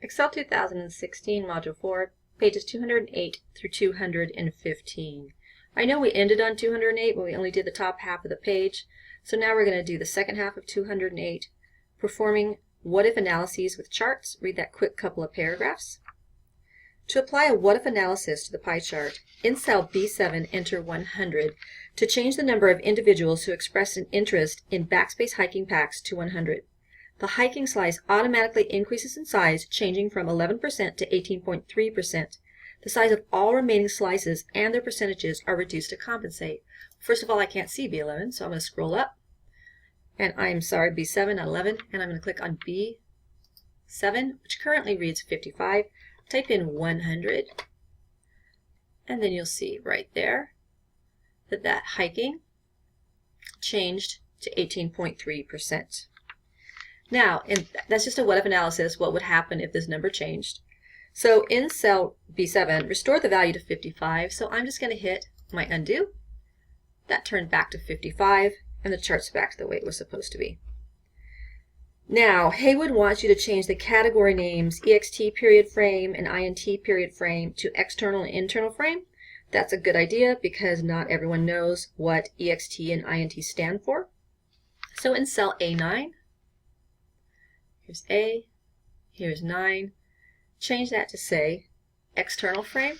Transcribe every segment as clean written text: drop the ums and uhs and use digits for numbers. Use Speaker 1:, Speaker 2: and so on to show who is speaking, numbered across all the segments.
Speaker 1: Excel 2016, Module 4, pages 208 through 215. I know we ended on 208, but we only did the top half of the page. So now we're going to do the second half of 208, performing what-if analyses with charts. Read that quick couple of paragraphs. To apply a what-if analysis to the pie chart, in cell B7, enter 100 to change the number of individuals who expressed an interest in backspace hiking packs to 100. The hiking slice automatically increases in size, changing from 11% to 18.3%. The size of all remaining slices and their percentages are reduced to compensate. First of all, I can't see B11, so I'm going to scroll up. And I'm sorry, B7, not 11. And I'm going to click on B7, which currently reads 55. Type in 100. And then you'll see right there that hiking changed to 18.3%. Now, that's just a what-if analysis. What would happen if this number changed? So in cell B7, restore the value to 55. So I'm just going to hit my undo. That turned back to 55, and the chart's back to the way it was supposed to be. Now, Haywood wants you to change the category names EXT period frame and INT period frame to external and internal frame. That's a good idea because not everyone knows what EXT and INT stand for. So in cell A9, here's A, here's 9. Change that to say external frame.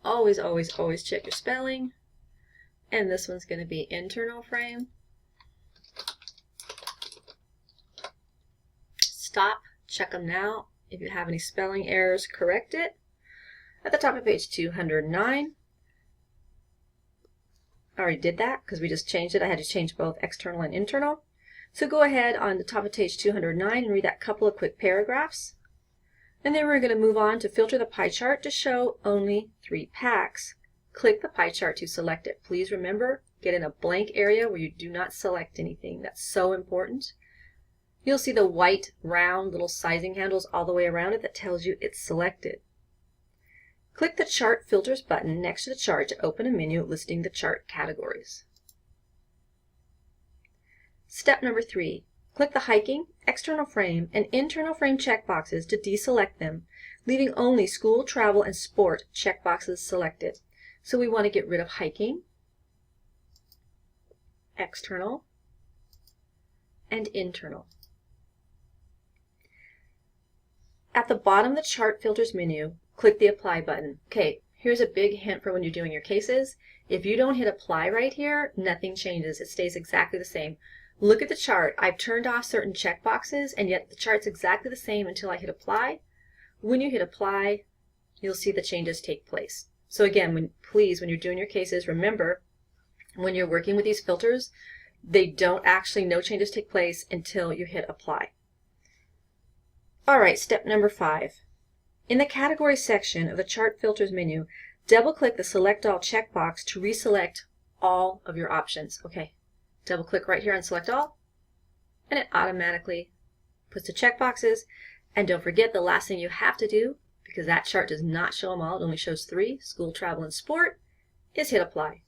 Speaker 1: Always, always, always check your spelling. And this one's going to be internal frame. Stop, check them now. If you have any spelling errors, correct it. At the top of page 209, I already did that because we just changed it. I had to change both external and internal. So go ahead on the top of page 209 and read that couple of quick paragraphs. And then we're going to move on to filter the pie chart to show only 3 packs. Click the pie chart to select it. Please remember, get in a blank area where you do not select anything. That's so important. You'll see the white round little sizing handles all the way around it that tells you it's selected. Click the Chart Filters button next to the chart to open a menu listing the chart categories. Step number 3. Click the hiking, external frame, and internal frame checkboxes to deselect them, leaving only school, travel, and sport checkboxes selected. So we want to get rid of hiking, external, and internal. At the bottom of the Chart Filters menu, click the Apply button. Okay, here's a big hint for when you're doing your cases. If you don't hit Apply right here, nothing changes. It stays exactly the same. Look at the chart. I've turned off certain checkboxes, and yet the chart's exactly the same until I hit Apply. When you hit Apply, you'll see the changes take place. So again, please, when you're doing your cases, remember, when you're working with these filters, they don't actually, no changes take place until you hit Apply. All right, step number 5. In the Category section of the Chart Filters menu, double-click the Select All checkbox to reselect all of your options. Okay, double-click right here on Select All, and it automatically puts the checkboxes. And don't forget, the last thing you have to do, because that chart does not show them all, it only shows 3, school, travel, and sport, is hit Apply.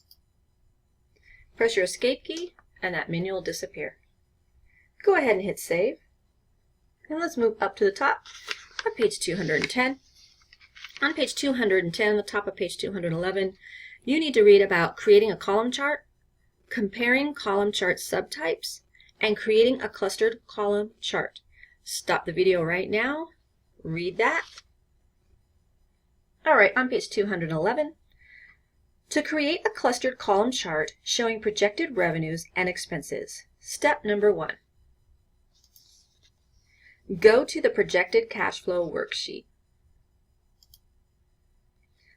Speaker 1: Press your Escape key, and that menu will disappear. Go ahead and hit Save. And let's move up to the top of page 210. On page 210, the top of page 211, you need to read about creating a column chart, comparing column chart subtypes, and creating a clustered column chart. Stop the video right now, read that. All right, on page 211, to create a clustered column chart showing projected revenues and expenses. Step number 1. Go to the Projected Cash Flow worksheet.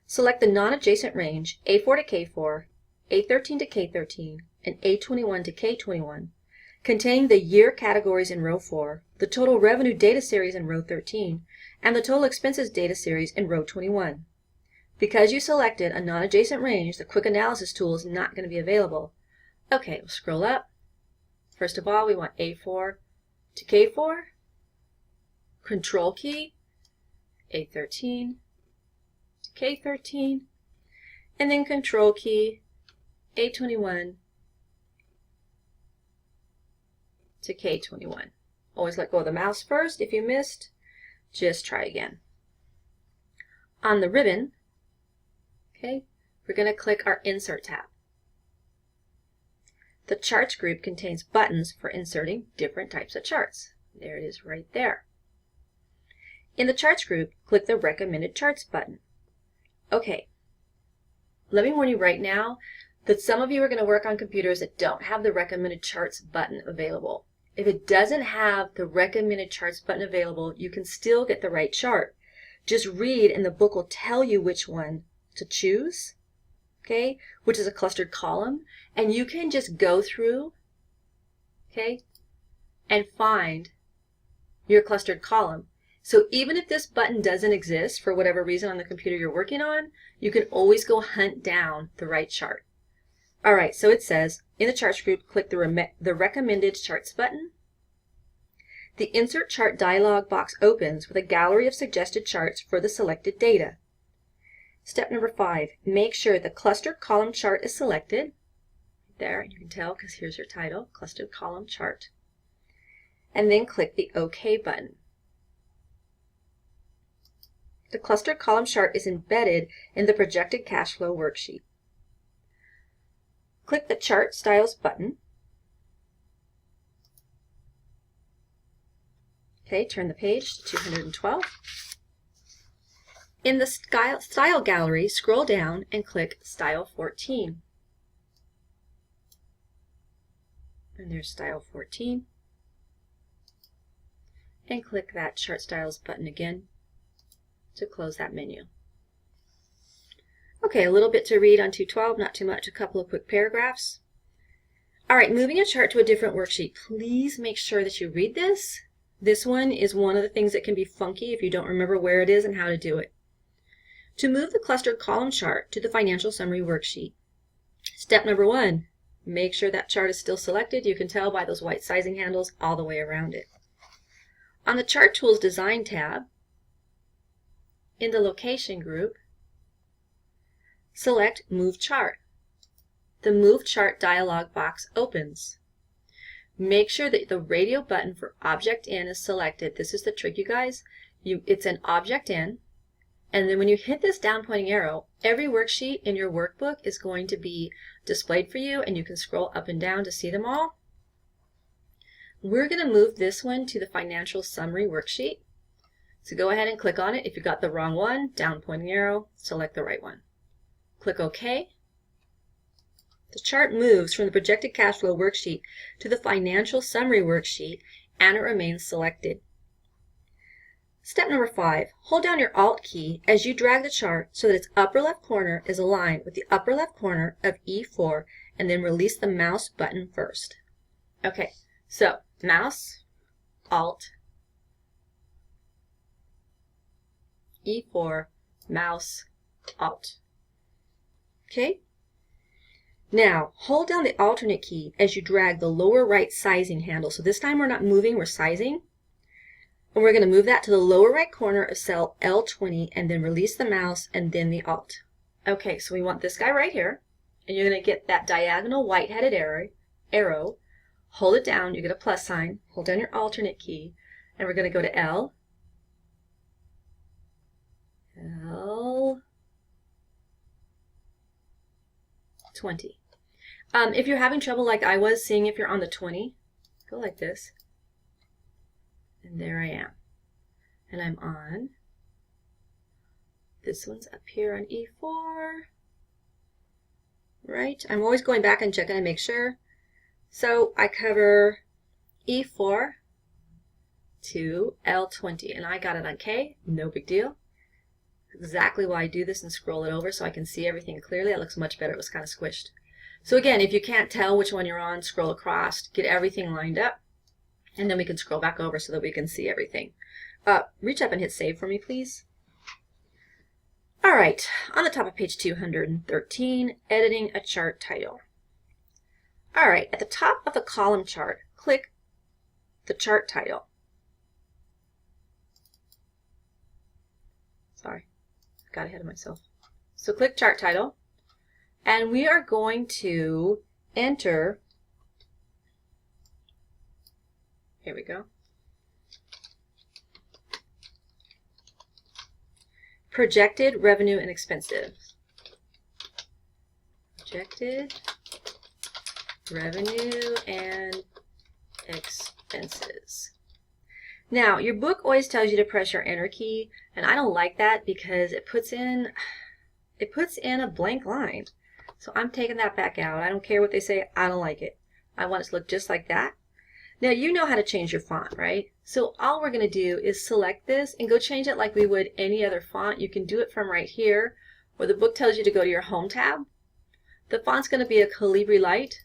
Speaker 1: Select the non-adjacent range A4 to K4, A13 to K13, and A21 to K21, containing the year categories in row 4, the total revenue data series in row 13, and the total expenses data series in row 21. Because you selected a non-adjacent range, the Quick Analysis tool is not going to be available. Okay, we'll scroll up. First of all, we want A4 to K4, Control key, A13 to K13, and then Control key, A21 to K21. Always let go of the mouse first. If you missed, just try again. On the ribbon, okay, we're going to click our Insert tab. The Charts group contains buttons for inserting different types of charts. There it is right there. In the Charts group, click the Recommended Charts button. Okay, let me warn you right now that some of you are going to work on computers that don't have the Recommended Charts button available. If it doesn't have the Recommended Charts button available, you can still get the right chart. Just read and the book will tell you which one to choose, okay, which is a clustered column, and you can just go through, okay, and find your clustered column. So even if this button doesn't exist for whatever reason on the computer you're working on, you can always go hunt down the right chart. All right, so it says, in the Charts group, click the Recommended Charts button. The Insert Chart dialog box opens with a gallery of suggested charts for the selected data. Step number 5, make sure the clustered column chart is selected. There, you can tell because here's your title, Clustered Column Chart. And then click the OK button. The clustered column chart is embedded in the projected cash flow worksheet. Click the Chart Styles button. Okay, turn the page to 212. In the Style Gallery, scroll down and click Style 14. And there's Style 14. And click that Chart Styles button again to close that menu. Okay, a little bit to read on 212, not too much, a couple of quick paragraphs. All right, moving a chart to a different worksheet. Please make sure that you read this. This one is one of the things that can be funky if you don't remember where it is and how to do it. To move the clustered column chart to the financial summary worksheet. Step number 1, make sure that chart is still selected. You can tell by those white sizing handles all the way around it. On the Chart Tools Design tab, in the Location group, select Move Chart. The Move Chart dialog box opens. Make sure that the radio button for Object In is selected. This is the trick, you guys. It's an Object In, and then when you hit this down pointing arrow, every worksheet in your workbook is going to be displayed for you, and you can scroll up and down to see them all. We're going to move this one to the Financial Summary worksheet. So go ahead and click on it. If you got the wrong one, down pointing arrow, select the right one. Click OK. The chart moves from the Projected Cash Flow worksheet to the Financial Summary worksheet, and it remains selected. Step number 5, hold down your Alt key as you drag the chart so that its upper left corner is aligned with the upper left corner of E4, and then release the mouse button first. Okay, so mouse, Alt, E4, mouse, Alt. Okay? Now, hold down the alternate key as you drag the lower right sizing handle. So this time we're not moving, we're sizing. And we're going to move that to the lower right corner of cell L20 and then release the mouse and then the Alt. Okay, so we want this guy right here. And you're going to get that diagonal white-headed arrow. Hold it down, you get a plus sign. Hold down your alternate key. And we're going to go to L20. If you're having trouble like I was, seeing if you're on the 20, go like this. And there I am. And I'm on. This one's up here on E4. Right? I'm always going back and checking to make sure. So I cover E4 to L20. And I got it on K. No big deal. Exactly why I do this and scroll it over so I can see everything clearly. It looks much better. It was kind of squished. So again, if you can't tell which one you're on, scroll across, get everything lined up, and then we can scroll back over so that we can see everything. Reach up and hit save for me, please. All right, on the top of page 213, editing a chart title. All right, at the top of the column chart, click the chart title. Sorry, got ahead of myself. So click chart title, and we are going to enter Here we go. Projected revenue and expenses. Projected revenue and expenses. Now, your book always tells you to press your enter key, and I don't like that because it puts in a blank line. So I'm taking that back out. I don't care what they say. I don't like it. I want it to look just like that. Now, you know how to change your font, right? So all we're going to do is select this and go change it like we would any other font. You can do it from right here, where the book tells you to go to your Home tab. The font's going to be a Calibri Light.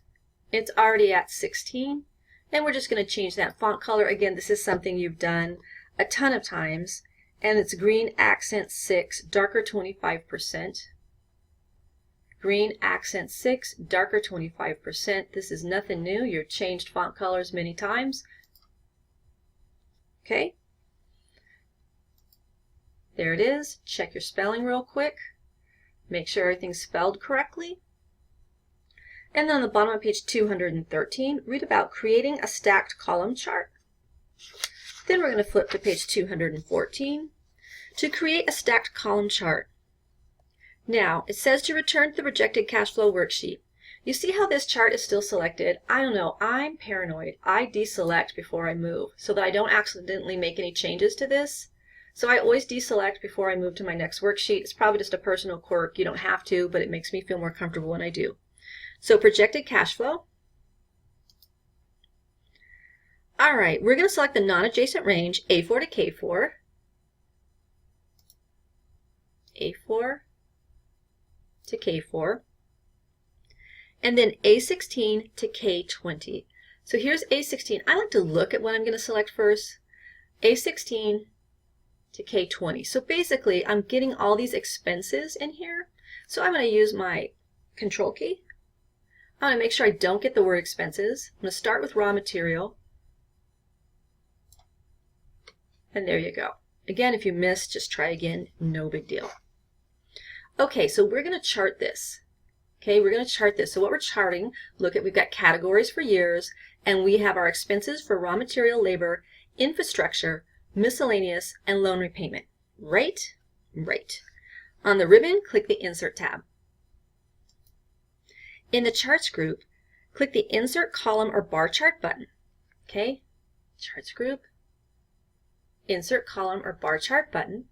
Speaker 1: It's already at 16. And we're just going to change that font color. Again, this is something you've done a ton of times. And it's Green Accent 6, darker 25%. Green Accent 6, darker 25%. This is nothing new. You've changed font colors many times. Okay. There it is. Check your spelling real quick. Make sure everything's spelled correctly. And then on the bottom of page 213, read about creating a stacked column chart. Then we're going to flip to page 214 to create a stacked column chart. Now, it says to return to the projected cash flow worksheet. You see how this chart is still selected? I don't know. I'm paranoid. I deselect before I move so that I don't accidentally make any changes to this. So I always deselect before I move to my next worksheet. It's probably just a personal quirk. You don't have to, but it makes me feel more comfortable when I do. So projected cash flow. All right, we're going to select the non-adjacent range, A4 to K4. A4 to K4. And then A16 to K20. So here's A16. I like to look at what I'm going to select first. A16 to K20. So basically, I'm getting all these expenses in here. So I'm going to use my Control key. I want to make sure I don't get the word expenses. I'm going to start with raw material. And there you go. Again, if you missed, just try again. No big deal. Okay, so we're going to chart this. Okay, we're going to chart this. So what we're charting, look at, we've got categories for years, and we have our expenses for raw material, labor, infrastructure, miscellaneous, and loan repayment. Right? Right. On the ribbon, click the Insert tab. In the Charts group, click the Insert Column or Bar Chart button. Okay, Charts group, Insert Column or Bar Chart button.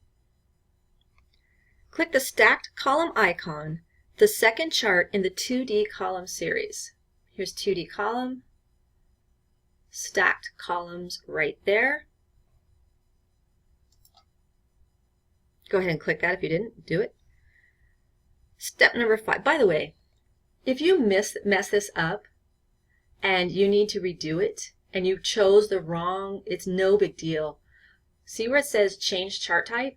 Speaker 1: Click the Stacked Column icon, the second chart in the 2D column series. Here's 2D column, stacked columns right there. Go ahead and click that if you didn't do it. Step number 5. By the way, if you mess this up and you need to redo it and you chose the wrong, it's no big deal. See where it says change chart type?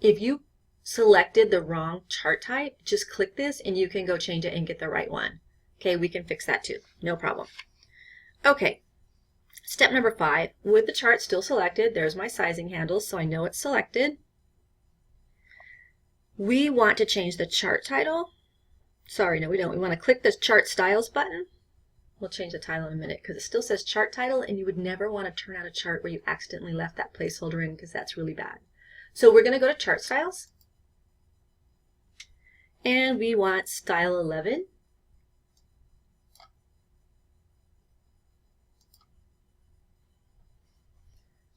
Speaker 1: If you selected the wrong chart type, just click this and you can go change it and get the right one. Okay, we can fix that too. No problem. Okay, step number 5. With the chart still selected, there's my sizing handles so I know it's selected. We want to change the chart title. Sorry, no, we don't. We want to click the Chart Styles button. We'll change the title in a minute because it still says Chart Title, and you would never want to turn out a chart where you accidentally left that placeholder in because that's really bad. So we're going to go to Chart Styles. And we want Style 11.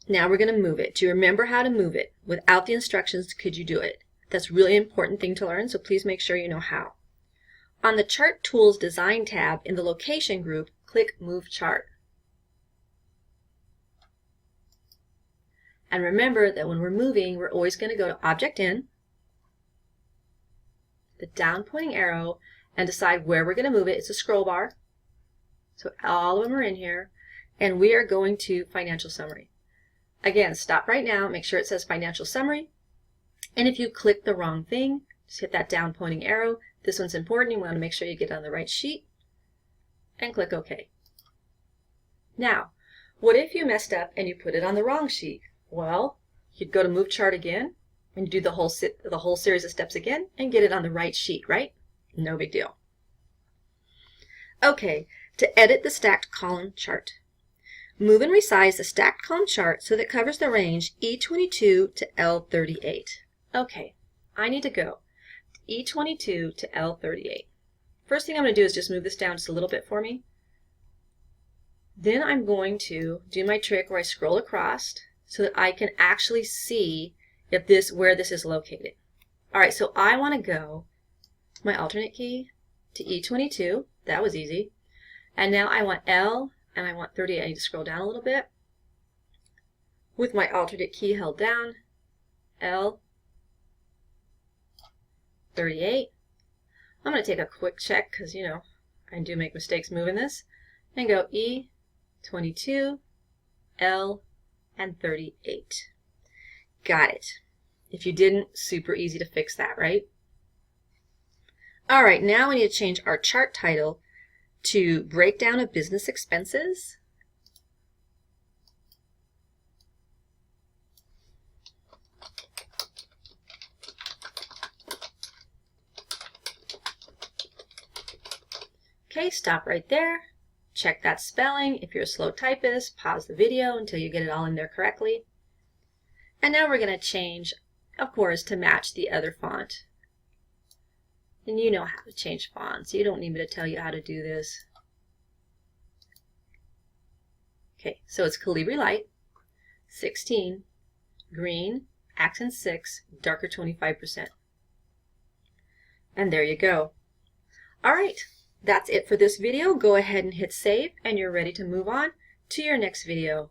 Speaker 1: Now we're going to move it. Do you remember how to move it? Without the instructions, could you do it? That's a really important thing to learn, so please make sure you know how. On the Chart Tools Design tab in the Location group, click Move Chart. And remember that when we're moving, we're always going to go to Object In, the down pointing arrow, and decide where we're going to move it. It's a scroll bar. So all of them are in here. And we are going to Financial Summary. Again, stop right now, make sure it says Financial Summary. And if you click the wrong thing, just hit that down pointing arrow. This one's important. You want to make sure you get on the right sheet. And click OK. Now, what if you messed up and you put it on the wrong sheet? Well, you'd go to Move Chart again and do the whole series of steps again and get it on the right sheet, right? No big deal. Okay, to edit the stacked column chart, Move and resize the stacked column chart so that it covers the range E22 to L38. Okay, I need to go E22 to L38. First thing I'm going to do is just move this down just a little bit for me. Then I'm going to do my trick where I scroll across so that I can actually see if where this is located. Alright, so I want to go my alternate key to E22. That was easy. And now I want L and I want 38. I need to scroll down a little bit. With my alternate key held down, L, 38. I'm going to take a quick check because, you know, I do make mistakes moving this. And go E22, L, and 38. Got it. If you didn't, super easy to fix that, right? Alright, now we need to change our chart title to Breakdown of Business Expenses. Okay, stop right there. Check that spelling. If you're a slow typist, pause the video until you get it all in there correctly. And now we're going to change, of course, to match the other font. And you know how to change fonts. You don't need me to tell you how to do this. Okay, so it's Calibri Light, 16, green, accent 6, darker 25%. And there you go. Alright, that's it for this video. Go ahead and hit save and you're ready to move on to your next video.